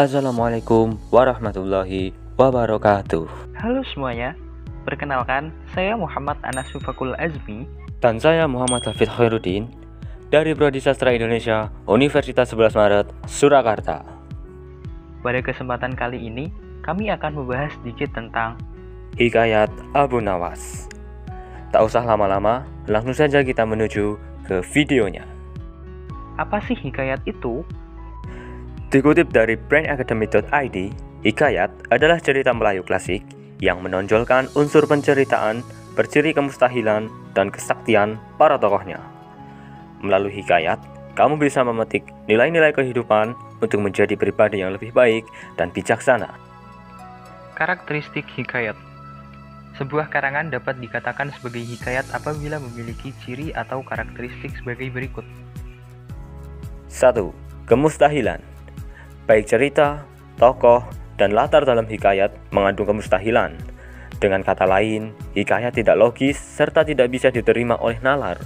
Assalamualaikum warahmatullahi wabarakatuh. Halo semuanya, perkenalkan saya Muhammad Anas Sufakul Azmi. Dan saya Muhammad Hafid Khairuddin dari Prodi Sastra Indonesia Universitas 11 Maret, Surakarta. Pada kesempatan kali ini, kami akan membahas sedikit tentang Hikayat Abu Nawas. Tak usah lama-lama, langsung saja kita menuju ke videonya. apa sih hikayat itu? Dikutip dari brainacademy.id, hikayat adalah cerita Melayu klasik yang menonjolkan unsur penceritaan, berciri kemustahilan, dan kesaktian para tokohnya. Melalui hikayat, kamu bisa memetik nilai-nilai kehidupan untuk menjadi pribadi yang lebih baik dan bijaksana. Karakteristik hikayat. Sebuah karangan dapat dikatakan sebagai hikayat apabila memiliki ciri atau karakteristik sebagai berikut. 1. Kemustahilan. Baik cerita, tokoh, dan latar dalam hikayat mengandung kemustahilan. Dengan kata lain, hikayat tidak logis serta tidak bisa diterima oleh nalar.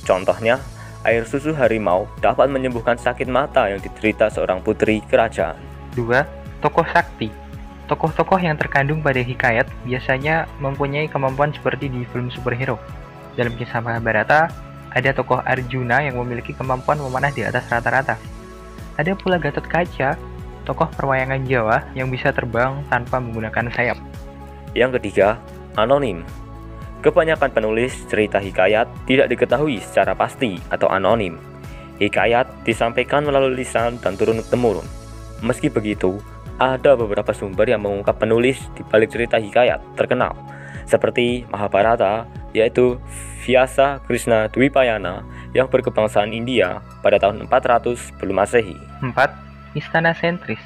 Contohnya, air susu harimau dapat menyembuhkan sakit mata yang diderita seorang putri kerajaan. 2. Tokoh sakti. Tokoh-tokoh yang terkandung pada hikayat biasanya mempunyai kemampuan seperti di film superhero. Dalam kisah Mahabharata, ada tokoh Arjuna yang memiliki kemampuan memanah di atas rata-rata. Ada pula Gatot Kaca, tokoh perwayangan Jawa yang bisa terbang tanpa menggunakan sayap. Yang ketiga, anonim. Kebanyakan penulis cerita hikayat tidak diketahui secara pasti atau anonim. Hikayat disampaikan melalui lisan dan turun-temurun. Meski begitu, ada beberapa sumber yang mengungkap penulis di balik cerita hikayat terkenal, seperti Mahabharata, yaitu Vyasa Krishna Dwipayana yang berkebangsaan India pada tahun 400 sebelum Masehi. 4. Istana sentris.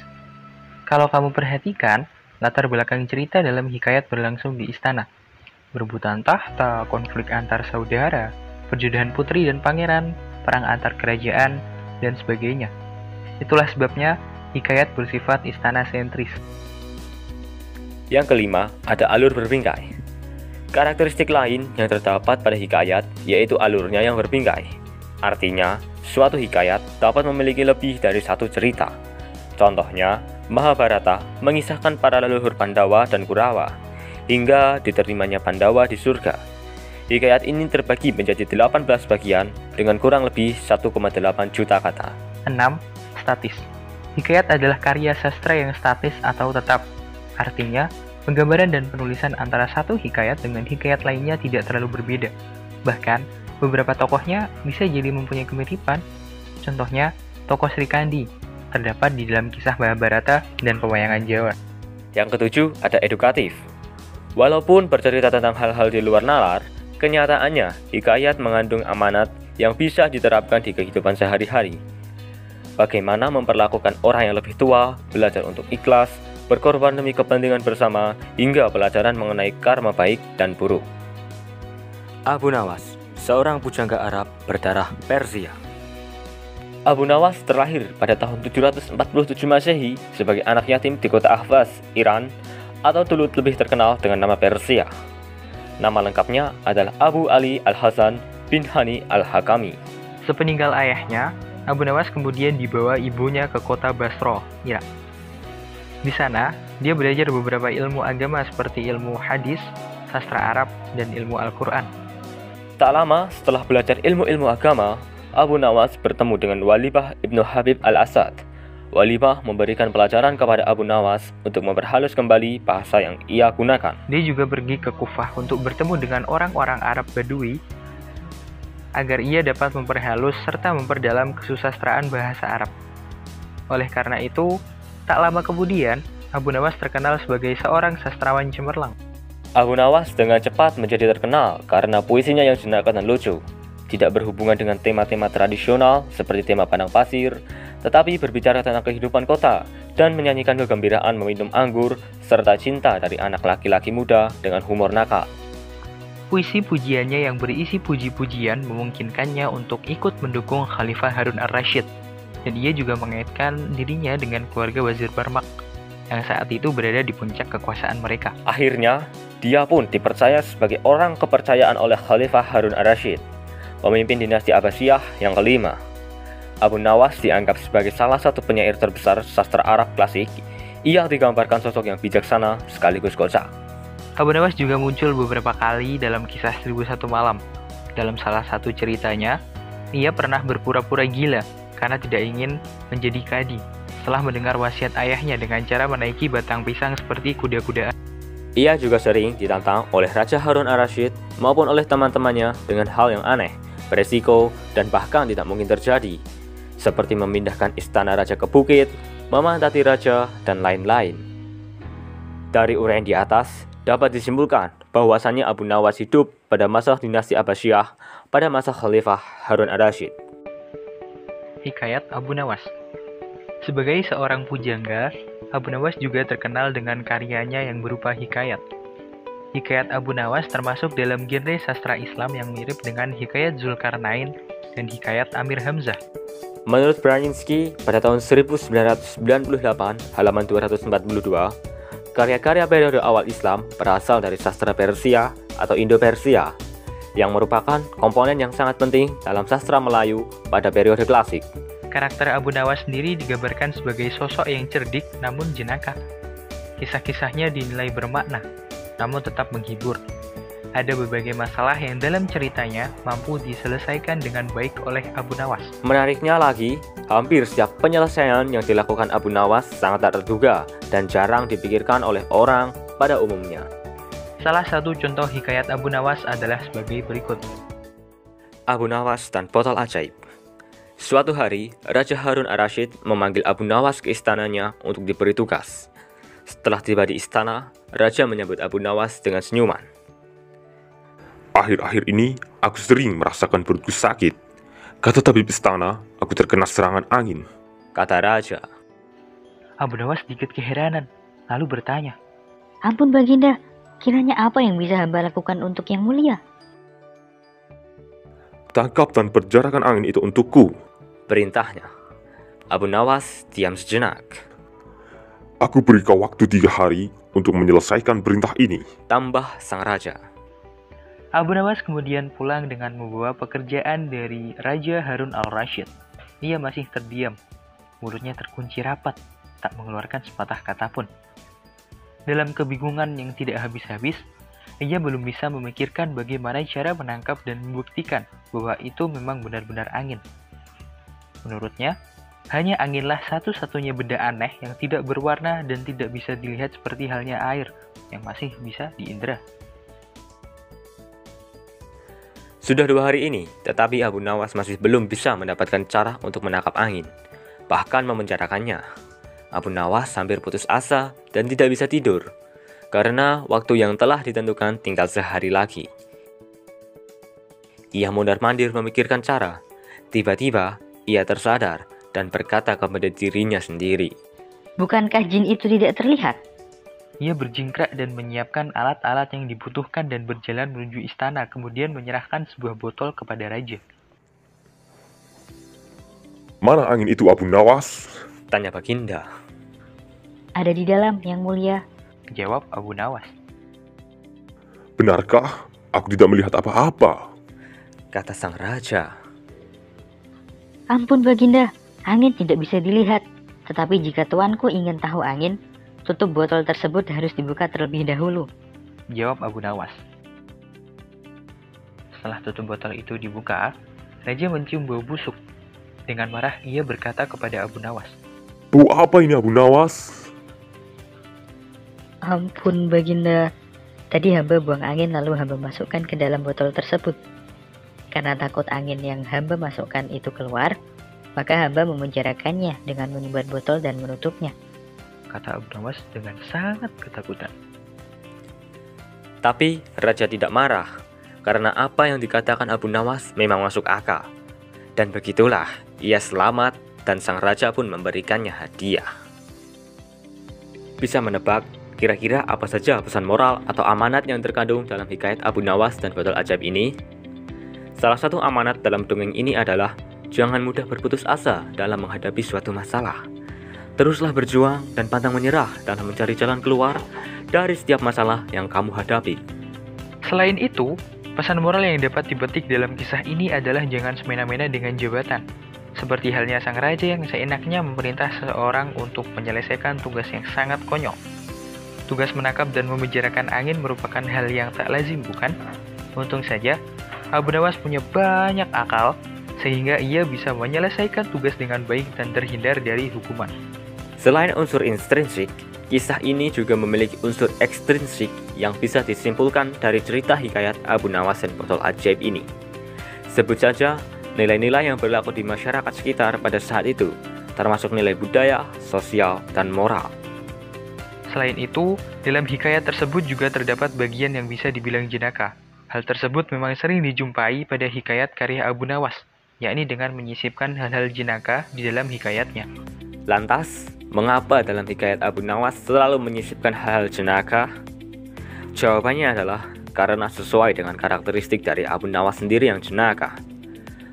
Kalau kamu perhatikan, latar belakang cerita dalam hikayat berlangsung di istana. Berebutan tahta, konflik antar saudara, perjodohan putri dan pangeran, perang antar kerajaan, dan sebagainya. Itulah sebabnya hikayat bersifat istana sentris. Yang kelima, ada alur berbingkai. Karakteristik lain yang terdapat pada hikayat yaitu alurnya yang berbingkai. Artinya, suatu hikayat dapat memiliki lebih dari satu cerita. Contohnya, Mahabharata mengisahkan para leluhur Pandawa dan Kurawa, hingga diterimanya Pandawa di surga. Hikayat ini terbagi menjadi 18 bagian dengan kurang lebih 1,8 juta kata. 6. Statis. Hikayat adalah karya sastra yang statis atau tetap. Artinya, penggambaran dan penulisan antara satu hikayat dengan hikayat lainnya tidak terlalu berbeda. Bahkan, beberapa tokohnya bisa jadi mempunyai kemiripan. Contohnya, tokoh Sri Kandi terdapat di dalam kisah Mahabharata dan pewayangan Jawa. Yang ketujuh, ada edukatif. Walaupun bercerita tentang hal-hal di luar nalar, kenyataannya hikayat mengandung amanat yang bisa diterapkan di kehidupan sehari-hari. Bagaimana memperlakukan orang yang lebih tua, belajar untuk ikhlas, berkorban demi kepentingan bersama, hingga pelajaran mengenai karma baik dan buruk. Abu Nawas, seorang pujangga Arab berdarah Persia. Abu Nawas terlahir pada tahun 747 Masehi sebagai anak yatim di kota Ahvaz, Iran, atau dulu lebih terkenal dengan nama Persia. Nama lengkapnya adalah Abu Ali Al-Hasan bin Hani Al-Hakami. Sepeninggal ayahnya, Abu Nawas kemudian dibawa ibunya ke kota Basra, Irak. Di sana, dia belajar beberapa ilmu agama seperti ilmu hadis, sastra Arab, dan ilmu Al-Quran. Tak lama setelah belajar ilmu-ilmu agama, Abu Nawas bertemu dengan Walibah Ibnu Habib Al-Asad. Walibah memberikan pelajaran kepada Abu Nawas untuk memperhalus kembali bahasa yang ia gunakan. Dia juga pergi ke Kufah untuk bertemu dengan orang-orang Arab Badui agar ia dapat memperhalus serta memperdalam kesusastraan bahasa Arab. Oleh karena itu, tak lama kemudian, Abu Nawas terkenal sebagai seorang sastrawan cemerlang. Abu Nawas dengan cepat menjadi terkenal karena puisinya yang jenaka dan lucu. Tidak berhubungan dengan tema-tema tradisional seperti tema padang pasir, tetapi berbicara tentang kehidupan kota dan menyanyikan kegembiraan meminum anggur serta cinta dari anak laki-laki muda dengan humor nakal. Puisi pujiannya yang berisi puji-pujian memungkinkannya untuk ikut mendukung Khalifah Harun ar-Rasyid, dan ia juga mengaitkan dirinya dengan keluarga Wazir Barmak yang saat itu berada di puncak kekuasaan mereka. Akhirnya, dia pun dipercaya sebagai orang kepercayaan oleh Khalifah Harun ar-Rasyid, pemimpin dinasti Abbasiyah yang kelima. Abu Nawas dianggap sebagai salah satu penyair terbesar sastra Arab klasik. Ia digambarkan sosok yang bijaksana sekaligus kocak. Abu Nawas juga muncul beberapa kali dalam kisah 1001 Malam. Dalam salah satu ceritanya, ia pernah berpura-pura gila karena tidak ingin menjadi kadi setelah mendengar wasiat ayahnya dengan cara menaiki batang pisang seperti kuda-kudaan. Ia juga sering ditantang oleh Raja Harun ar-Rasyid maupun oleh teman-temannya dengan hal yang aneh, beresiko, dan bahkan tidak mungkin terjadi, seperti memindahkan istana raja ke bukit, memandati raja, dan lain-lain. Dari uraian di atas, dapat disimpulkan bahwasannya Abu Nawas hidup pada masa dinasti Abbasiyah pada masa Khalifah Harun ar-Rasyid. Hikayat Abu Nawas. Sebagai seorang pujangga, Abu Nawas juga terkenal dengan karyanya yang berupa hikayat. Hikayat Abu Nawas termasuk dalam genre sastra Islam yang mirip dengan Hikayat Zulkarnain dan Hikayat Amir Hamzah. Menurut Braninsky, pada tahun 1998, halaman 242, karya-karya periode awal Islam berasal dari sastra Persia atau Indo-Persia, yang merupakan komponen yang sangat penting dalam sastra Melayu pada periode klasik. Karakter Abu Nawas sendiri digambarkan sebagai sosok yang cerdik namun jenaka. Kisah-kisahnya dinilai bermakna, namun tetap menghibur. Ada berbagai masalah yang dalam ceritanya mampu diselesaikan dengan baik oleh Abu Nawas. Menariknya lagi, hampir setiap penyelesaian yang dilakukan Abu Nawas sangat tak terduga dan jarang dipikirkan oleh orang pada umumnya. Salah satu contoh hikayat Abu Nawas adalah sebagai berikut. Abu Nawas dan botol ajaib. Suatu hari, Raja Harun ar-Rasyid memanggil Abu Nawas ke istananya untuk diberi tugas. Setelah tiba di istana, Raja menyambut Abu Nawas dengan senyuman. Akhir-akhir ini, aku sering merasakan perutku sakit. Kata tabib istana, aku terkena serangan angin, kata Raja. Abu Nawas sedikit keheranan, lalu bertanya. Ampun Baginda, kiranya apa yang bisa hamba lakukan untuk yang mulia? Tangkap dan perjarakan angin itu untukku, perintahnya. Abu Nawas diam sejenak. Aku beri kau waktu 3 hari untuk menyelesaikan perintah ini, tambah sang raja. Abu Nawas kemudian pulang dengan membawa pekerjaan dari Raja Harun al-Rasyid. Ia masih terdiam, mulutnya terkunci rapat, tak mengeluarkan sepatah kata pun. Dalam kebingungan yang tidak habis-habis, ia belum bisa memikirkan bagaimana cara menangkap dan membuktikan bahwa itu memang benar-benar angin. Menurutnya, hanya anginlah satu-satunya benda aneh yang tidak berwarna dan tidak bisa dilihat seperti halnya air yang masih bisa diindra. Sudah 2 hari ini, tetapi Abu Nawas masih belum bisa mendapatkan cara untuk menangkap angin, bahkan memenjarakannya. Abu Nawas hampir putus asa dan tidak bisa tidur, karena waktu yang telah ditentukan tinggal sehari lagi. Ia mondar-mandir memikirkan cara. Tiba-tiba, ia tersadar dan berkata kepada dirinya sendiri. Bukankah jin itu tidak terlihat? Ia berjingkrak dan menyiapkan alat-alat yang dibutuhkan dan berjalan menuju istana, kemudian menyerahkan sebuah botol kepada raja. Mana angin itu Abu Nawas? Tanya Baginda. Ada di dalam, Yang Mulia, Jawab Abu Nawas. Benarkah? Aku tidak melihat apa-apa, kata sang raja. Ampun Baginda, angin tidak bisa dilihat. Tetapi jika tuanku ingin tahu angin, tutup botol tersebut harus dibuka terlebih dahulu, Jawab Abu Nawas. Setelah tutup botol itu dibuka, raja mencium bau busuk. Dengan marah, ia berkata kepada Abu Nawas. Bau apa ini Abu Nawas? Ampun Baginda, tadi hamba buang angin lalu hamba masukkan ke dalam botol tersebut. Karena takut angin yang hamba masukkan itu keluar, maka hamba memenjarakannya dengan menyumbat botol dan menutupnya, Kata Abu Nawas dengan sangat ketakutan. Tapi raja tidak marah, karena apa yang dikatakan Abu Nawas memang masuk akal. Dan begitulah, ia selamat dan sang raja pun memberikannya hadiah. Bisa menebak kira-kira apa saja pesan moral atau amanat yang terkandung dalam hikayat Abu Nawas dan botol ajaib ini? Salah satu amanat dalam dongeng ini adalah jangan mudah berputus asa dalam menghadapi suatu masalah. Teruslah berjuang dan pantang menyerah dalam mencari jalan keluar dari setiap masalah yang kamu hadapi. Selain itu, pesan moral yang dapat dipetik dalam kisah ini adalah jangan semena-mena dengan jabatan. Seperti halnya sang raja yang seenaknya memerintah seseorang untuk menyelesaikan tugas yang sangat konyol. Tugas menangkap dan memenjarakan angin merupakan hal yang tak lazim, bukan? Untung saja, Abu Nawas punya banyak akal, sehingga ia bisa menyelesaikan tugas dengan baik dan terhindar dari hukuman. Selain unsur intrinsik, kisah ini juga memiliki unsur ekstrinsik yang bisa disimpulkan dari cerita hikayat Abu Nawas dan botol ajaib ini. Sebut saja nilai-nilai yang berlaku di masyarakat sekitar pada saat itu, termasuk nilai budaya, sosial, dan moral. Selain itu, dalam hikayat tersebut juga terdapat bagian yang bisa dibilang jenaka. Hal tersebut memang sering dijumpai pada hikayat karya Abu Nawas, yakni dengan menyisipkan hal-hal jenaka di dalam hikayatnya. Lantas, mengapa dalam hikayat Abu Nawas selalu menyisipkan hal-hal jenaka? Jawabannya adalah karena sesuai dengan karakteristik dari Abu Nawas sendiri yang jenaka.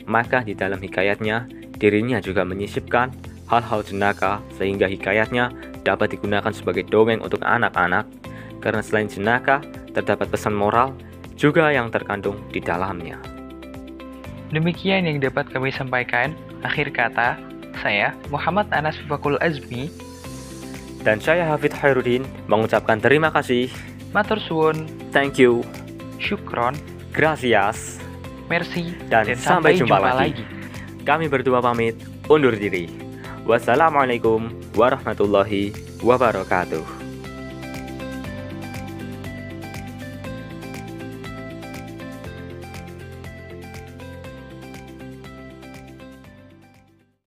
Maka di dalam hikayatnya, dirinya juga menyisipkan hal-hal jenaka sehingga hikayatnya dapat digunakan sebagai dongeng untuk anak-anak, karena selain jenaka, terdapat pesan moral juga yang terkandung di dalamnya. Demikian yang dapat kami sampaikan. Akhir kata, saya Muhammad Anas Fifakul Azmi Dan saya Hafid Khairuddin mengucapkan terima kasih, matur suwun, thank you, syukron, gracias, merci, dan sampai jumpa lagi. Kami berdua pamit undur diri. Wassalamualaikum warahmatullahi wabarakatuh.